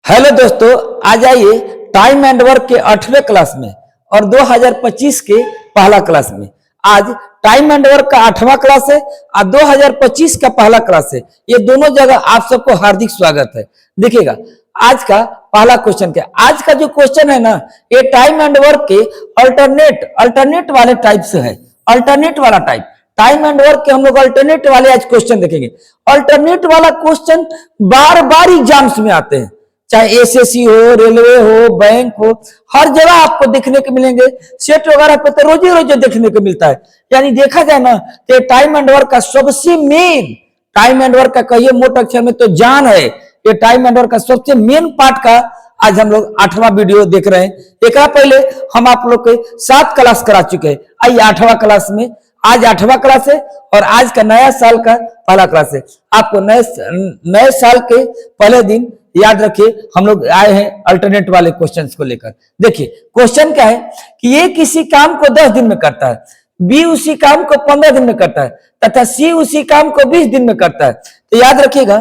Hello दोस्तों, आज आइए टाइम एंड वर्क के 8वें क्लास में और 2025 के पहला क्लास में। आज टाइम एंड वर्क का 8वां क्लास है और 2025 का पहला क्लास है। ये दोनों जगह आप सबको हार्दिक स्वागत है। देखिएगा आज का पहला क्वेश्चन क्या। आज का जो क्वेश्चन है ना, ये टाइम एंड वर्क के अल्टरनेट वाले टाइप से है। अल्टरनेट वाला टाइप, टाइम एंड वर्क के हम लोग अल्टरनेट वाले आज क्वेश्चन देखेंगे। अल्टरनेट वाला क्वेश्चन बार बार एग्जाम्स में आते हैं, चाहे एसएससी हो, रेलवे हो, बैंक हो, हर जगह आपको देखने को मिलेंगे। सेट वगैरह पे तो रोजे रोजे देखने को मिलता है। यानी देखा जाए ना तो टाइम एंड वर्क का सबसे मेन, टाइम एंड वर्क का कहिए मोटे अक्षर में तो जान है। ये टाइम एंड वर्क का सबसे मेन पार्ट का आज हम लोग 8वां वीडियो देख रहे हैं। एक पहले हम आप लोग के 7 क्लास करा चुके हैं। आइए 8वां क्लास में, आज 8वां क्लास है और आज का नया साल का पहला क्लास है। आपको नए साल के पहले दिन याद रखिए हम लोग आए हैं अल्टरनेट वाले क्वेश्चंस को लेकर। देखिए क्वेश्चन क्या है कि ए किसी काम को 10 दिन में करता है, बी उसी काम को 15 दिन में करता है तथा सी उसी काम को 20 दिन में करता है। तो याद रखिएगा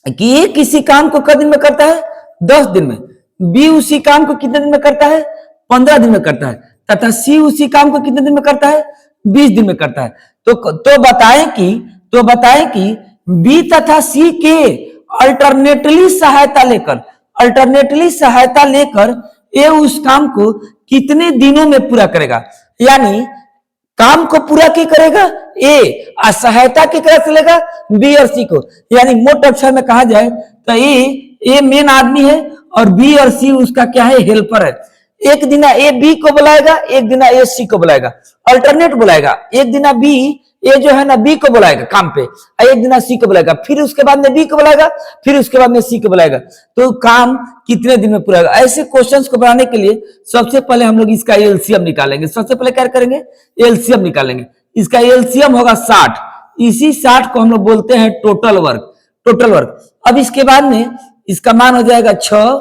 कि ए किसी काम को कितने दिन में करता है, 10 दिन में, बी उसी काम को कितने दिन में करता है, 15 दिन में करता है तथा सी उसी काम को कितने दिन में करता है, 20 दिन में करता है। तो बताएं कि बी तथा सी के अल्टरनेटली सहायता लेकर ए उस काम को कितने दिनों में पूरा करेगा। यानी काम को पूरा की करेगा ए और सहायता की तरह से लेगा बी और सी को। यानी मोटे अक्षर में कहा जाए तो ए मेन आदमी है और बी और सी उसका क्या है, हेल्पर है। एक दिन ए बी को बुलाएगा, एक दिन ए सी को बुलाएगा, अल्टरनेट बुलाएगा। एक दिन बी ए जो है ना बी को बुलाएगा काम पे, एक दिन सी को बुलाएगा, फिर उसके बाद में बी को बुलाएगा, फिर उसके बाद में सी को बुलाएगा। तो काम कितने दिन में पूरा होगा। ऐसे क्वेश्चंस को बनाने के लिए सबसे पहले हम लोग इसका एलसीएम निकालेंगे। सबसे पहले क्या करेंगे, एलसीएम निकालेंगे। इसका एलसीएम होगा 60। इसी 60 को हम लोग बोलते हैं टोटल वर्क। अब इसके बाद में इसका मान हो जाएगा 6,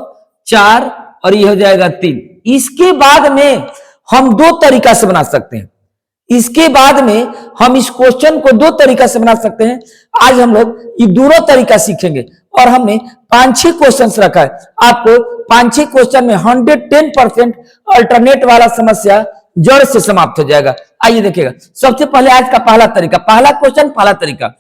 4 और ये हो जाएगा 3। इसके बाद में हम 2 तरीका से बना सकते हैं। इसके बाद में हम इस क्वेश्चन को 2 तरीका से बना सकते हैं। आज हम लोग ये दोनों तरीका सीखेंगे और हमने 5-6 क्वेश्चन रखा है। आपको 5-6 क्वेश्चन में 110% अल्टरनेट वाला समस्या जड़ से समाप्त हो जाएगा। आइए देखिएगा सबसे पहले आज का पहला क्वेश्चन, पहला तरीका।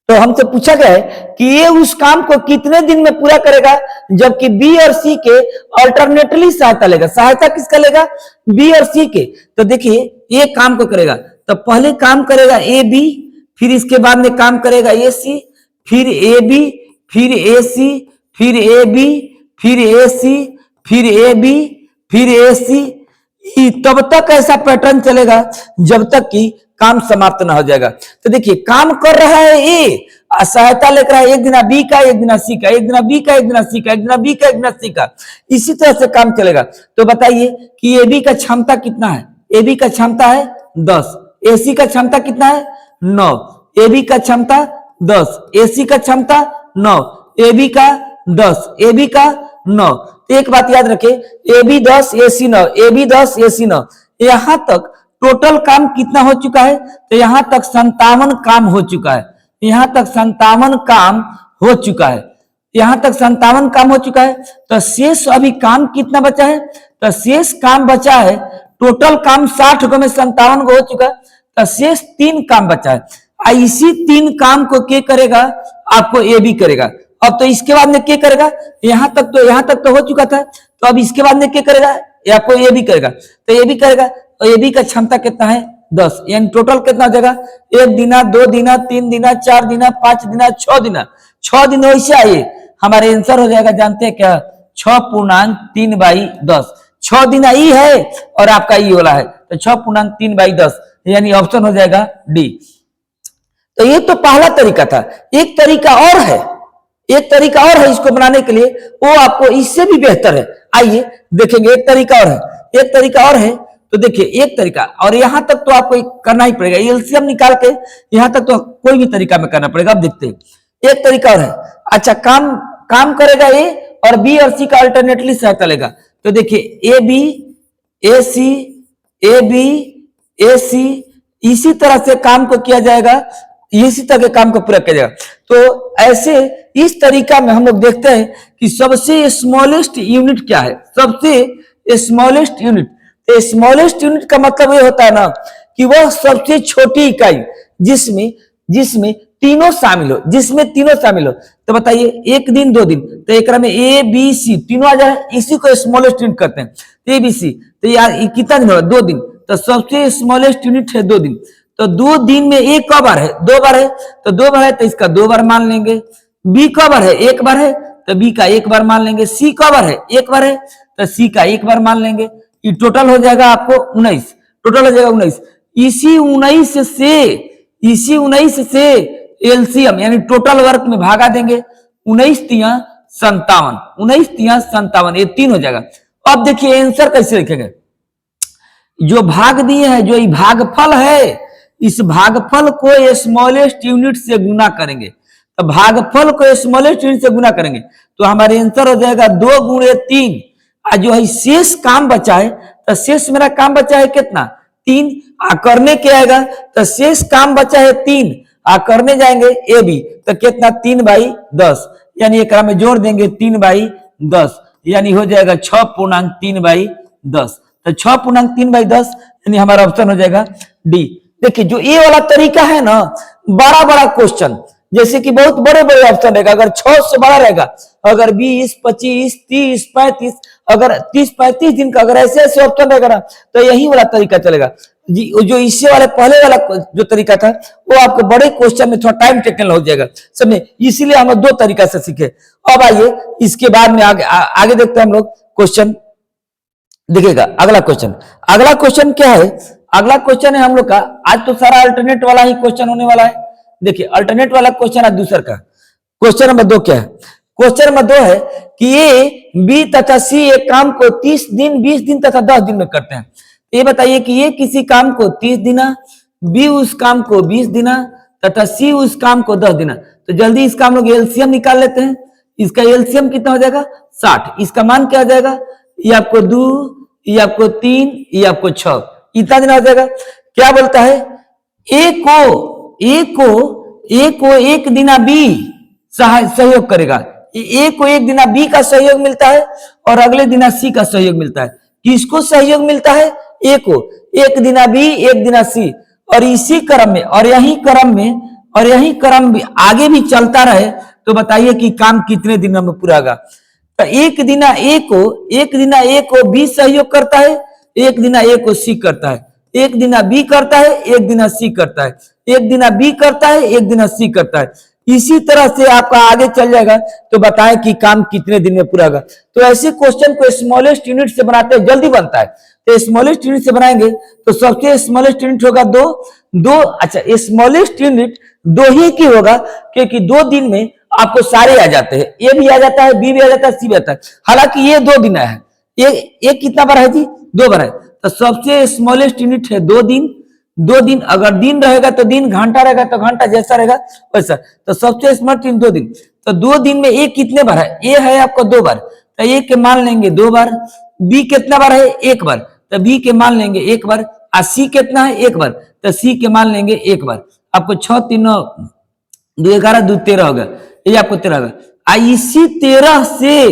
तो हमसे पूछा गया है कि ये उस काम को कितने दिन में पूरा करेगा, जबकि बी और सी के अल्टरनेटली सहायता लेगा। सहायता किसका लेगा, बी और सी के। तो देखिए ये काम को करेगा तो पहले काम करेगा ए बी, फिर इसके बाद में काम करेगा ए सी, फिर ए बी, फिर ए सी, फिर ए बी, फिर ए सी, फिर ए बी, फिर ए सी। तब तक ऐसा पैटर्न चलेगा जब तक कि काम समाप्त ना हो जाएगा। तो देखिए काम कर रहा है ए, सहायता लेकर है एक दिन बी का, एक दिन सी का, एक दिन बी का, एक दिन सी का, एक दिन बी का, एक दिन सी का। इसी तरह से काम चलेगा। तो बताइए कि ए बी का क्षमता कितना है। ए बी का क्षमता है 10, ए सी का क्षमता कितना है 9, ए बी का क्षमता 10, ए सी का क्षमता 9, ए बी का 10, ए बी का 9। तो एक बात याद रखें, A B 10, A C 9, A B 10, ए सी 9। यहां तक टोटल काम कितना हो चुका है, तो यहां तक 57 काम हो चुका है। यहां तक 57 काम हो चुका है। यहां तक 57 काम हो चुका है। तो शेष अभी काम कितना बचा है, तो शेष काम बचा है, टोटल काम 60 को में 57 को हो चुका है, तो शेष 3 काम बचा है। इसी 3 काम को क्या करेगा, आपको ए बी करेगा। अब तो इसके बाद में क्या करेगा, यहां तक तो हो चुका था, तो अब इसके बाद में क्या करेगा, आपको ए बी करेगा। तो ए बी करेगा, तो ए बी का क्षमता कितना है 10। यानी टोटल कितना हो जाएगा, 1 दिन, 2 दिन, 3 दिन, 4 दिन, 5 दिन, 6 दिन। 6 दिन वैसे आइए, हमारे आंसर हो जाएगा जानते हैं क्या, 6.3/10। 6 दिन ई है और आपका ई वाला है, तो 6.3/10 यानी ऑप्शन हो जाएगा डी। तो ये तो पहला तरीका था। एक तरीका और है इसको बनाने के लिए, वो आपको इससे भी बेहतर है। आइए देखेंगे, एक तरीका और है। तो देखिए एक तरीका, और यहां तक तो आपको करना ही पड़ेगा, एलसीएम निकाल के यहां तक तो कोई भी तरीका में करना पड़ेगा। अब देखते हैं एक तरीका और है। अच्छा काम करेगा ए और बी और सी का अल्टरनेटली सहायता लेगा। तो देखिए A B, A C, A B, ए सी, इसी तरह से काम को किया जाएगा, इसी तरह के काम को पूरा किया जाएगा। तो ऐसे इस तरीका में हम लोग देखते हैं कि सबसे स्मॉलेस्ट यूनिट क्या है, सबसे स्मॉलेस्ट यूनिट। तो स्मॉलेस्ट यूनिट का मतलब ये होता है ना कि वह सबसे छोटी इकाई जिसमें जिसमें तीनों शामिल हो, जिसमें तीनों शामिल हो। तो बताइए, एक दिन, 2 दिन, तो एक में ए बी सी तीनों आ जाए, इसी को स्मॉलेस्ट यूनिट कहते हैं। ए बी सी, तो यार कितना दिन होगा, 2 दिन, तो सबसे स्मॉलेस्ट यूनिट है 2 दिन। तो 2 दिन में ए कब बार है, 2 बार है, तो 2 बार है तो इसका 2 बार मान लेंगे। बी कब बार है, 1 बार है, तो बी का 1 बार मान लेंगे। सी कब बार है, 1 बार है, तो सी का 1 बार मान लेंगे। ये टोटल हो जाएगा आपको 19, टोटल हो जाएगा 19। इसी 19 से एलसीएम यानी टोटल वर्क में भागा देंगे, 19 तिया 57, 19 तिया 57, ये 3 हो जाएगा। अब देखिए आंसर कैसे लिखेंगे, जो भाग दिए हैं, जो ये भागफल है, इस भागफल को स्मॉलेस्ट यूनिट से गुना करेंगे। तो भागफल को स्मॉलेस्ट यूनिट से गुना करेंगे तो हमारे आंसर हो जाएगा 2 गुणे 3। और जो है शेष काम बचा है, तो शेष मेरा काम बचा है कितना, 3। आ करने क्या आएगा, तो शेष काम बचा है 3, आ करने जाएंगे ए बी, तो कितना 3/10, यानी एक में जोड़ देंगे 3/10, यानी हो जाएगा 6.3/10। तो 6.3/10 यानी हमारा ऑप्शन हो जाएगा डी। देखिए जो ये वाला तरीका है ना, बड़ा बड़ा क्वेश्चन, जैसे कि बहुत बड़े बड़े ऑप्शन रहेगा, अगर 6 से बड़ा रहेगा, अगर 20, 25, 30, 35, अगर 30-35 दिन का अगर ऐसे ऐसे ऑप्शन रहेगा ना, तो यही वाला तरीका चलेगा जी। जो इससे वाले पहले वाला जो तरीका था वो आपको बड़े क्वेश्चन में थोड़ा टाइम टेकन हो जाएगा समझे, इसीलिए हम लोग 2 तरीका से सीखे। अब आइए इसके बाद में आगे देखते हैं हम लोग क्वेश्चन। देखिएगा अगला क्वेश्चन क्या है, अगला क्वेश्चन है हम लोग का, आज तो सारा अल्टरनेट वाला ही क्वेश्चन होने वाला है। देखिए अल्टरनेट वाला क्वेश्चन है दूसरा का। क्वेश्चन नंबर 2 क्या है, क्वेश्चन नंबर 2 है कि ए बी तथा सी एक काम को 30 दिन, 20 दिन तथा 10 दिन में करते हैं। ये बताइए कि ये किसी काम को 30 दिन, बी उस काम को 20 दिन तथा सी उस काम को 10 दिन। तो जल्दी इसका हम लोग एलसीएम निकाल लेते हैं। इसका एलसीएम कितना हो जाएगा, 60। इसका मान क्या हो जाएगा, ये आपको 2, ये आपको 3, ये आपको 6, इतना दिन हो जाएगा। क्या बोलता है, ए को एक दिना बी सहयोग करेगा। ए को एक दिना बी का सहयोग मिलता है और अगले दिना सी का सहयोग मिलता है। किसको सहयोग मिलता है, ए को, एक दिना बी एक दिना सी, और इसी क्रम में और यही क्रम भी आगे भी चलता रहे तो बताइए कि काम कितने दिनों में पूरा होगा। तो एक दिना ए को बी सहयोग करता है, एक दिना ए को सी करता है, एक दिना बी करता है, एक दिना सी करता है, एक दिना बी करता है, एक दिना सी करता है। इसी तरह से आपका आगे चल जाएगा तो बताएं कि काम कितने दिन में पूरा होगा। तो ऐसे क्वेश्चन को स्मॉलेस्ट यूनिट से बनाते हैं, जल्दी बनता है। तो स्मॉलेस्ट यूनिट से बनाएंगे तो सबसे स्मॉलेस्ट यूनिट होगा 2। अच्छा, स्मॉलेस्ट यूनिट 2 ही की होगा क्योंकि 2 दिन में आपको सारे आ जाते हैं, ए भी आ जाता है, बी भी आ जाता है, सी भी आता है। हालांकि ये 2 दिन है, ये कितना बार है जी, 2 बार है। तो सबसे स्मॉलेस्ट यूनिट है 2 दिन। 2 दिन, अगर दिन रहेगा तो दिन, घंटा रहेगा तो घंटा, जैसा रहेगा वैसा। तो सबसे स्मॉलेस्ट यूनिट 2 दिन। तो 2 दिन में ए कितने बार है, ए है आपको 2 बार, तो ए के मान लेंगे 2 बार। बी कितना बार है, 1 बार, तो बी के मान लेंगे 1 बार। और सी कितना है, 1 बार, तो सी के मान लेंगे 1 बार। आपको 6 3 9 2 11 2 13 होगा, ये आपको 13 होगा। इसी 13 से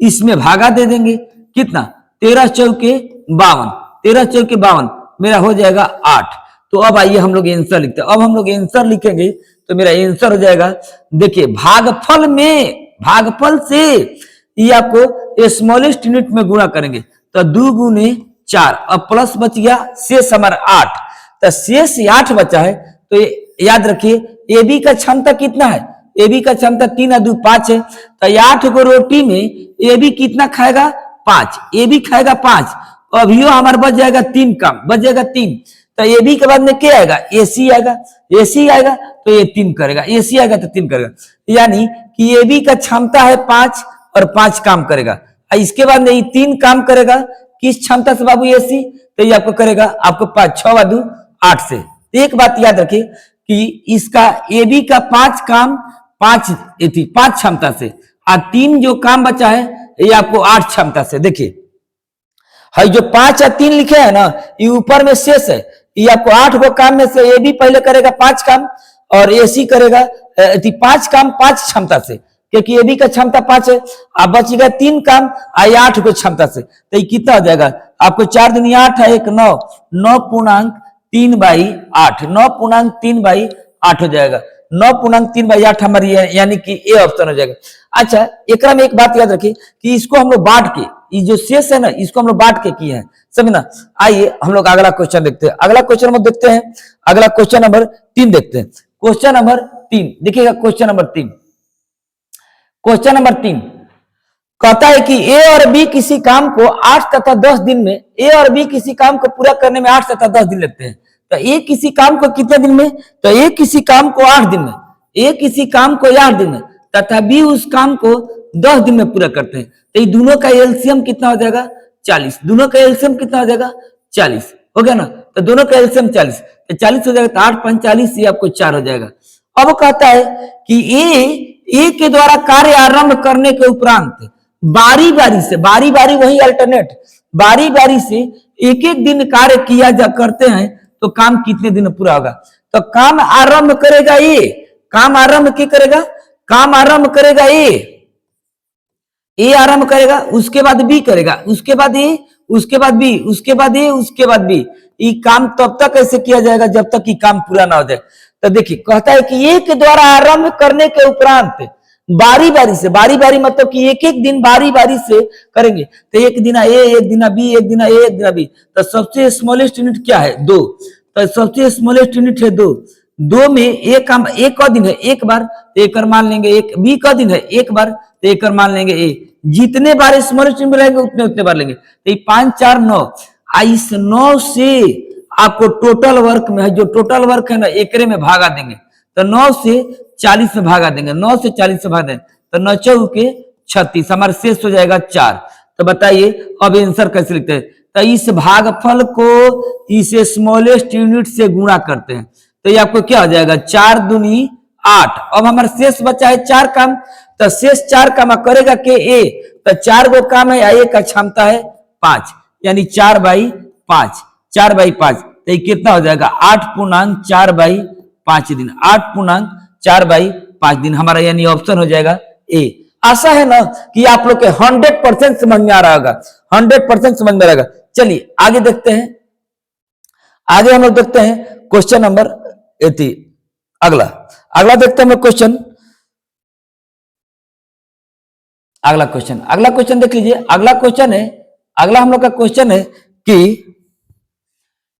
इसमें भागा दे देंगे, कितना, 13 चौके 52, 13 चौके 52 मेरा हो जाएगा 8। तो अब आइए हम लोग आंसर लिखते हैं। अब हम लोग आंसर लिखेंगे तो मेरा आंसर हो जाएगा, देखिए भागफल से ये आपको स्मॉलेस्ट यूनिट में गुणा करेंगे तो 2 गुने 4, अब प्लस बच गया, शेष हमारा 8। तो शेष 8 बचा है। तो याद रखिए ए बी का क्षमता कितना है, ए बी का क्षमता 3 और 2 5 है। तो 8 को रोटी में ए बी कितना खाएगा, 5, ए बी खाएगा 5। अभी हमारे बच जाएगा 3 काम, बच जाएगा 3। तो ए बी के बाद में क्या आएगा, ए सी आएगा, ए सी आएगा तो ये 3 करेगा, ए सी आएगा तो 3 करेगा। यानी कि ए बी का क्षमता है 5 और 5 काम करेगा। इसके बाद में ये 3 काम करेगा किस क्षमता से बाबू, ए सी, तो ये आपको करेगा आपको 5, 6 और 2 8 से। एक बात याद रखिए कि इसका ए बी का 5 काम 5 क्षमता से, और 3 जो काम बचा है ये आपको 8 क्षमता से। देखिए है जो 5 और 3 लिखे है ना, ये ऊपर में शेष है, ये आपको 8 को काम में से ए बी पहले करेगा 5 काम और ए सी करेगा 5 काम 5 क्षमता से। क्योंकि ए बी का क्षमता 5 है। अब बच गया 3 काम आई 8 को क्षमता से, तो ये कितना हो जाएगा आपको 4 दूनी 8 है 1 9, 9.3/8, 9.3/8 हो जाएगा। 9.3/8 हमारी यानी कि ए ऑप्शन हो जाएगा। अच्छा एक में एक बात याद रखिए कि इसको हम लोग बांट के, ये जो शेष है ना इसको हम लोग बांट के किए हैं, समझना। आइए हम लोग अगला क्वेश्चन देखते हैं। अगला क्वेश्चन नंबर देखते हैं, अगला क्वेश्चन नंबर 3 देखते हैं। क्वेश्चन नंबर 3 देखिएगा, क्वेश्चन नंबर 3, क्वेश्चन नंबर 3 कहता है कि ए और बी किसी काम को 8 तथा 10 दिन में, ए और बी किसी काम को पूरा करने में 8 तथा 10 दिन लगते हैं। तो ए किसी काम को कितने दिन में, तो ए किसी काम को 8 दिन में, ए किसी काम को 8 दिन में तथा बी उस काम को 10 दिन में पूरा करते हैं। तो ये दोनों का एलसीएम कितना हो जाएगा 40। दोनों का एलसीएम कितना हो जाएगा 40, हो गया ना। तो दोनों का एलसीएम 40, तो 40 हो जाएगा, तो 8 5 40, ये आपको 4 हो जाएगा। अब कहता है कि ए के द्वारा कार्य आरंभ करने के उपरांत बारी बारी से, बारी बारी वही अल्टरनेट, बारी बारी से एक एक दिन कार्य किया जा करते हैं तो काम कितने दिन में पूरा होगा। तो काम आरंभ करेगा ए, काम आरंभ क्या करेगा, काम आरंभ करेगा ए आरंभ करेगा, उसके बाद बी करेगा, उसके बाद ए, उसके बाद बी, उसके बाद ए, उसके बाद बी। ये काम तब तक ऐसे किया जाएगा जब तक कि काम पूरा ना हो जाए। तो देखिए कहता है कि ए के द्वारा आरंभ करने के उपरांत बारी बारी से, बारी बारी मतलब कि एक एक दिन बारी बारी से करेंगे। तो एक दिन ए, एक दिन बी, एक दिन ए, एक दिन बी। तो सबसे स्मॉलेस्ट यूनिट क्या है 2, तो सबसे स्मॉलेस्ट यूनिट है 2। 2 में एक काम, एक का दिन है एक बार, तो एक मान लेंगे एक, बी का दिन है एक बार, तो एक मान लेंगे ए। जितने बार स्मॉलेस्ट यूनिट रहेंगे उतने उतने बार लेंगे। तो 5 4 9, इस 9 से आपको टोटल वर्क में है, जो टोटल वर्क है ना एकरे में भागा देंगे। तो 9 से 40 में भागा देंगे, 9 से 40 में भागा देंगे, तो 9 चौके 36, हमारे शेष हो जाएगा 4। तो बताइए अब आंसर कैसे लिखते हैं। तो इस भागफल को इस स्मॉलेस्ट यूनिट से गुणा करते हैं, तो ये आपको क्या हो जाएगा 4 दूनी 8। अब हमारे शेष बचा है 4 काम, तो शेष 4 काम करेगा के ए, तो 4 गो काम है, ए का क्षमता है 5, यानी 4/5, 4/5। तो ये कितना हो जाएगा 8.4/5 दिन, 8.4/5 दिन हमारा यानी ऑप्शन हो जाएगा ए। आशा है ना कि आप लोग के 100% समझ में आ रहा होगा, 100% समझ में रहेगा। चलिए आगे देखते हैं, आगे हम लोग देखते हैं क्वेश्चन नंबर 80। अगला अगला देखते हैं क्वेश्चन, अगला क्वेश्चन, अगला क्वेश्चन देख लीजिए। अगला क्वेश्चन है, अगला हम लोग का क्वेश्चन है कि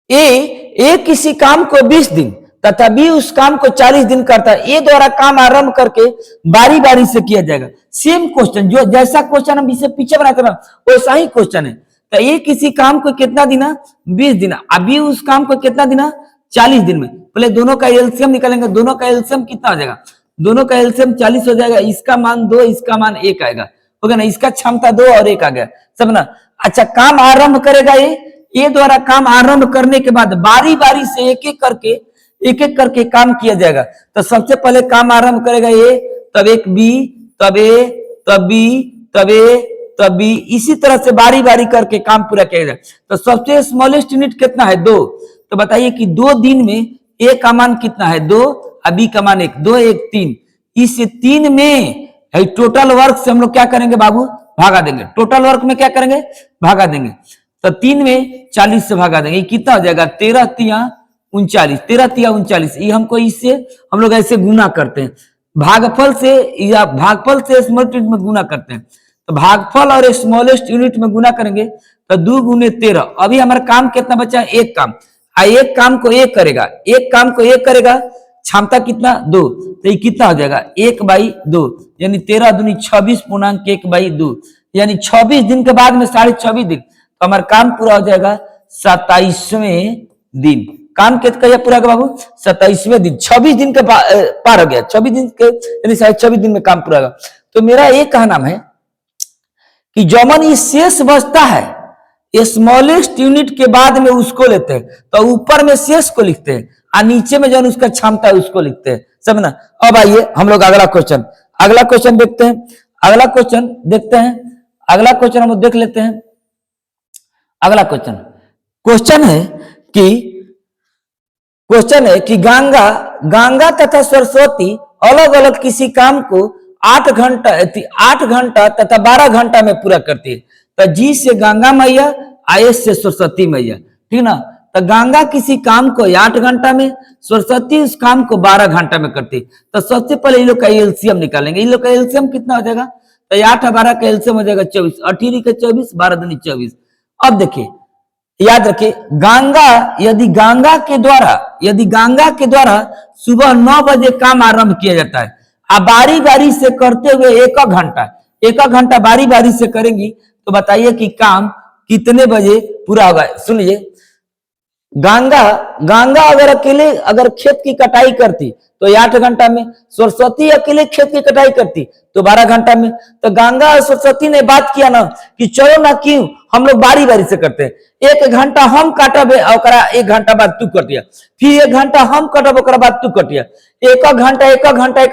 ए किसी काम को 20 दिन तथा बी उस काम को 40 दिन करता है। ए द्वारा काम आरंभ करके बारी बारी से किया जाएगा। सेम क्वेश्चन, जो जैसा क्वेश्चन हम इसे पीछे बनाते ना वैसा ही क्वेश्चन है। तो ए किसी काम को कितना दिन, 20 दिन, अभी उस काम को कितना दिन, 40 दिन में। पहले दोनों का एलसीएम निकालेंगे, दोनों का एलसीएम कितना हो जाएगा, दोनों का एलसीएम 40 हो जाएगा। इसका मान 2, इसका मान 1 आएगा, हो गया ना। इसका क्षमता 2 और 1 आ गया, सब ना। अच्छा काम आरंभ करेगा ए द्वारा काम आरंभ करने के बाद बारी बारी से एक एक करके काम किया जाएगा। तो सबसे पहले काम आरंभ करेगा ए, तब एक बी, तब ए, तब बी, तब ए, तब बी, इसी तरह से बारी बारी करके काम पूरा किया जाएगा। तो सबसे स्मॉलेस्ट यूनिट कितना है 2। तो बताइए कि 2 दिन में ए का मान कितना है 2, और बी का मान 1, 2 1 3। इस 3 में टोटल वर्क से हम लोग क्या करेंगे बाबू, भागा देंगे। टोटल वर्क में क्या करेंगे, भागा देंगे। तो 3 में 40 से भागा देंगे, कितना हो जाएगा 13 तिया 39, 13 तिया 39। ये हमको इससे हम लोग ऐसे गुना करते हैं, भागफल से या भागफल से स्मॉलेस्ट यूनिट में गुना करते हैं। तो भागफल और स्मॉलेस्ट यूनिट में गुना करेंगे तो 2 गुने 13। अभी हमारा काम कितना बचा है, एक काम। एक काम को एक करेगा, एक काम को एक करेगा, क्षमता कितना 2। तो ये कितना हो जाएगा 1/2, यानी 13 दूनी 26.1/2, यानी 26 दिन के बाद में 26.5 दिन तो हमारा काम पूरा हो जाएगा 27वें दिन। काम कितना पूरा होगा बाबू 27वें दिन, 26 दिन के पार हो गया, 26 दिन के यानी 26 दिन में काम पूरा होगा। तो मेरा एक कहना है कि जमन ये शेष बचता है स्मॉलेस्ट यूनिट के बाद में उसको लेते हैं, तो ऊपर में शेष को लिखते हैं और नीचे में जो उसका क्षमता है उसको लिखते हैं, समझना। अब आइए हम लोग अगला क्वेश्चन, अगला क्वेश्चन देखते हैं, अगला क्वेश्चन देखते हैं, अगला क्वेश्चन हम देख लेते हैं। अगला क्वेश्चन, क्वेश्चन है कि गंगा तथा सरस्वती अलग अलग किसी काम को 8 घंटा 8 घंटा तथा 12 घंटा में पूरा करती है। तो जी से गंगा मैया, आयस से सरस्वती मैया, ठीक ना। तो गंगा किसी काम को 8 घंटा में, सरस्वती उस काम को 12 घंटा में करती। तो सबसे पहले इन लोग का एलसीएम निकालेंगे। इन लोग का एलसीएम कितना हो जाएगा? तो 8 और 12 का एलसीएम हो जाएगा 24, 18 के 24, 12 दूनी 24। अब देखिए, याद रखिए, यदि गंगा के द्वारा सुबह 9 बजे काम आरंभ किया जाता है, अब बारी बारी से करते हुए एक घंटा बारी बारी से करेंगी, तो बताइए कि काम कितने बजे पूरा होगा। सुनिए, गंगा अगर खेत की कटाई करती तो 8 घंटा में, सरस्वती अकेले खेत की कटाई करती तो 12 घंटा में। तो गंगा और सरस्वती ने बात किया ना कि चलो ना, क्यों हम लोग बारी बारी से करते हैं, 1 घंटा हम काटब और 1 घंटा बाद तू कटिया, फिर 1 घंटा हम कटब और बाद तू कटिया, एक घंटा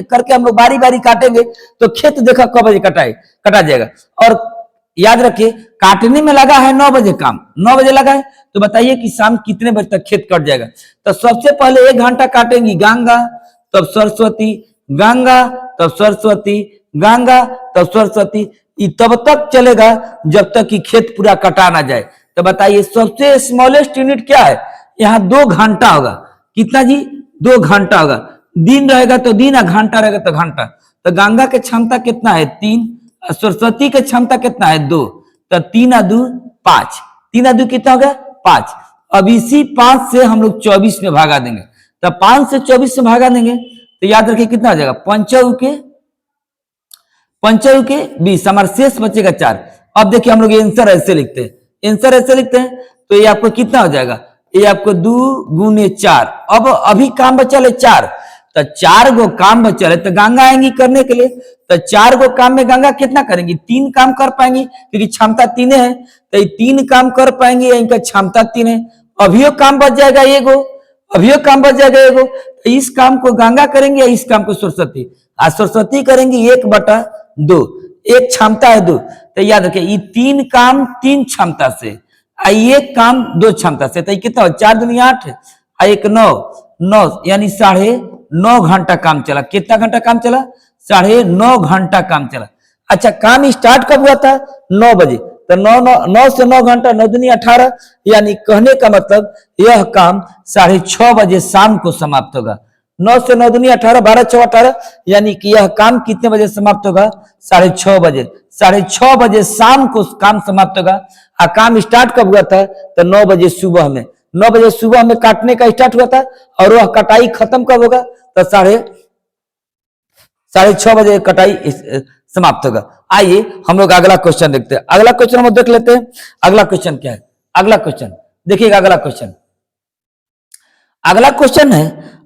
करके हम लोग बारी बारी काटेंगे तो खेत देखा कब बजे कटा जाएगा। और याद रखिए, काटने में लगा है 9 बजे काम, 9 बजे लगा है, तो बताइए कि शाम कितने बजे तक खेत कट जाएगा। तो सबसे पहले 1 घंटा काटेंगी गंगा, तब सरस्वती, गंगा तब सरस्वती, गंगा तब सरस्वती, तब तक चलेगा जब तक कि खेत पूरा कटा ना जाए। तो बताइए सबसे स्मॉलेस्ट यूनिट क्या है? यहाँ 2 घंटा होगा। कितना जी? 2 घंटा होगा। दिन रहेगा तो दिन, और घंटा रहेगा तो घंटा। तो गंगा की क्षमता कितना है? 3। सरस्वती की क्षमता कितना है? 2। तो 3 और 2 5, 3 और 2 कितना होगा? 5। अब इसी 5 से हम लोग 24 में भागा देंगे। तो 5 से 24 से भागा देंगे तो याद रखिए कितना हो जाएगा? 5 के 20, हमारा शेष बचेगा 4। अब देखिए हम लोग आंसर ऐसे लिखते हैं, तो ये आपको कितना हो जाएगा? ये आपको 2 गुने 4। अब अभी काम बचा ले 4, तो 4 गो काम बचा है, तो गंगा आएंगी करने के लिए। तो 4 गो काम में गंगा कितना करेंगी? 3 काम कर पाएंगी, क्योंकि क्षमता 3 है, तो ये 3 काम कर पाएंगे, इनका क्षमता 3 है। अभियो काम बच जाएगा एगो, तो इस काम को गंगा करेंगे, इस काम को सरस्वती, सरस्वती करेंगी 1/2, एक क्षमता है 2। तो याद रखिए, ये 3 काम 3 क्षमता से, एक काम 2 क्षमता से, तो कितना हो? 4 दूनी 8, 1 9, यानी 9.5 घंटा काम चला। कितना घंटा काम चला? 9.5 घंटा काम चला। अच्छा, काम स्टार्ट कब हुआ था? 9 बजे। तो 9 से 9 घंटा, 9 दूनी 18, यानी कहने का मतलब यह काम 6:30 बजे शाम को समाप्त होगा। 9 से 9 दूनी 18, 12 6 18, यानी कि यह काम कितने बजे समाप्त होगा? 6:30 बजे। 6:30 बजे शाम को काम समाप्त होगा। और काम स्टार्ट कब हुआ था? तो 9 बजे सुबह में। 9 बजे सुबह में काटने का स्टार्ट हुआ था, और वह कटाई खत्म कब होगा? तो 6:30 बजे कटाई समाप्त होगा। आइए हम लोग अगला क्वेश्चन देखते हैं। अगला क्वेश्चन हम देख लेते हैं। अगला क्वेश्चन क्या है? अगला क्वेश्चन देखिएगा।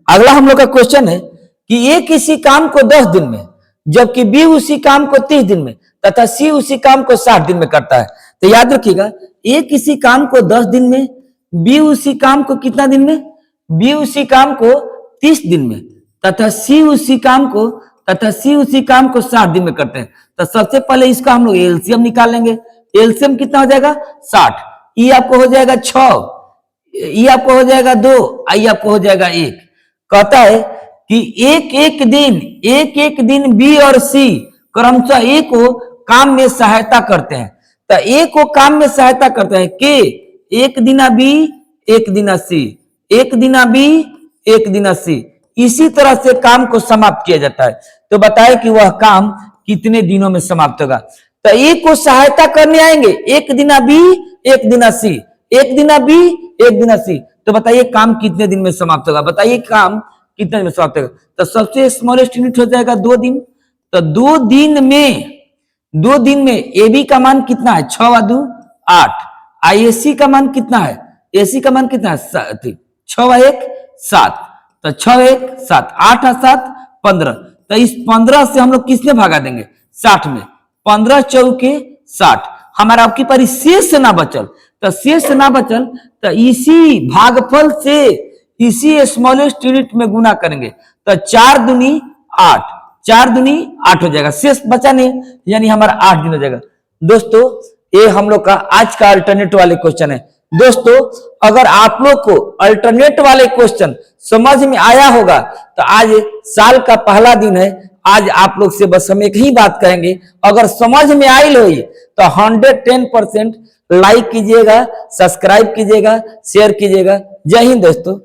अगला हम लोग का क्वेश्चन है कि ए किसी काम को 10 दिन में, जबकि बी उसी काम को 30 दिन में, तथा सी उसी काम को 60 दिन में करता है। तो याद रखिएगा, ए किसी काम को 10 दिन में, बी उसी काम को कितना दिन में? बी उसी काम को 30 दिन में, तथा सी उसी काम को 60 दिन में करते हैं। तो सबसे पहले इसका हम लोग एलसीएम निकाल लेंगे। एलसीएम कितना हो जाएगा? 60। ई आपको हो जाएगा 6, ई आपको हो जाएगा 2, आई आपको हो जाएगा 1। कहता है कि एक एक दिन बी और सी क्रमशः ए को काम में सहायता करते हैं। तो ए को काम में सहायता करते हैं के, 1 दिना बी 1 दिना सी, 1 दिना बी 1 दिना सी, इसी तरह से काम को समाप्त किया जाता है। तो बताए कि वह काम कितने दिनों में समाप्त होगा। तो ए को सहायता करने आएंगे, 1 दिना बी 1 दिना सी, 1 दिना बी 1 दिना सी। तो बताइए काम कितने दिन में समाप्त होगा? बताइए काम कितने दिन में समाप्त होगा? तो सबसे स्मॉलेस्ट यूनिट हो जाएगा 2 दिन। तो 2 दिन में ए बी का मान कितना है? 6 व 2 8। आईएससी का मान कितना है? एसी का मान कितना है? 6 व 1 7। तो 6 1 7, 8 और 7 15। तो इस 15 से हम लोग किसमें भागा देंगे? 60 में। 15 चौके 60। हमारा आपकी पारी शेष ना बचल, तो शेष ना बचल तो इसी भागफल से इसी स्मॉलेस्ट यूनिट में गुना करेंगे। तो 4 दूनी 8, 4 दूनी 8 हो जाएगा, शेष बचा नहीं, यानी हमारा 8 दिन हो जाएगा। दोस्तों ये हम लोग का आज का अल्टरनेट वाले क्वेश्चन है। दोस्तों अगर आप लोग को अल्टरनेट वाले क्वेश्चन समझ में आया होगा तो आज साल का पहला दिन है आज आप लोग से बस हम एक ही बात कहेंगे, अगर समझ में आई हो तो 110% लाइक कीजिएगा, सब्सक्राइब कीजिएगा, शेयर कीजिएगा। जय हिंद दोस्तों।